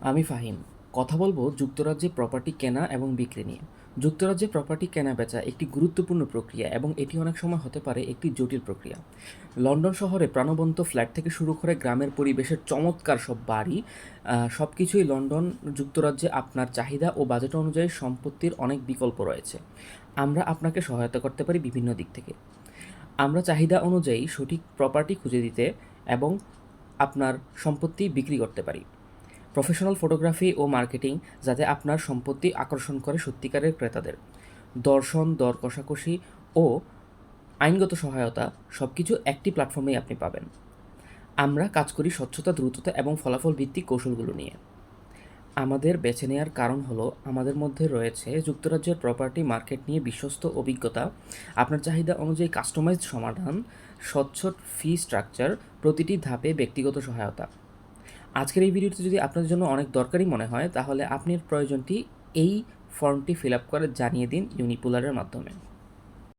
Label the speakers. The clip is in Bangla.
Speaker 1: আমি ফাহিম। কথা বলবো যুক্তরাজ্যে প্রপার্টি কেনা এবং বিক্রি নিয়ে। যুক্তরাজ্যে প্রপার্টি কেনা-বেচা একটি গুরুত্বপূর্ণ প্রক্রিয়া এবং এটি অনেক সময় হতে পারে একটি জটিল প্রক্রিয়া। লন্ডন শহরে প্রাণবন্ত ফ্ল্যাট থেকে শুরু করে গ্রামের পরিবেশের চমৎকার সব বাড়ি, সবকিছুই লন্ডন যুক্তরাজ্যে আপনার চাহিদা ও বাজেট অনুযায়ী সম্পত্তির অনেক বিকল্প রয়েছে। আমরা আপনাকে সহায়তা করতে পারি বিভিন্ন দিক থেকে। আমরা চাহিদা অনুযায়ী সঠিক প্রপার্টি খুঁজে দিতে এবং আপনার সম্পত্তি বিক্রি করতে পারি। প্রফেশনাল ফটোগ্রাফি ও মার্কেটিং যাতে আপনার সম্পত্তি আকর্ষণ করে সত্যিকারের ক্রেতাদের। দর্শন, দর কষাকষি ও আইনগত সহায়তা সবকিছু একটি প্ল্যাটফর্মেই আপনি পাবেন। আমরা কাজ করি স্বচ্ছতা, দ্রুততা এবং ফলাফল ভিত্তিক কৌশলগুলো নিয়ে। আমাদের বেছে নেওয়ার কারণ হলো আমাদের মধ্যে রয়েছে যুক্তরাজ্যের প্রপার্টি মার্কেট নিয়ে বিশ্বস্ত অভিজ্ঞতা, আপনার চাহিদা অনুযায়ী কাস্টমাইজড সমাধান, স্বচ্ছ ফি স্ট্রাকচার, প্রতিটি ধাপে ব্যক্তিগত সহায়তা। আজকের এই ভিডিওটি যদি আপনাদের জন্য অনেক দরকারি মনে হয় তাহলে আপনার প্রয়োজনটি এই ফর্মটি ফিল আপ করে জানিয়ে দিন ইউনিপুলারের মাধ্যমে।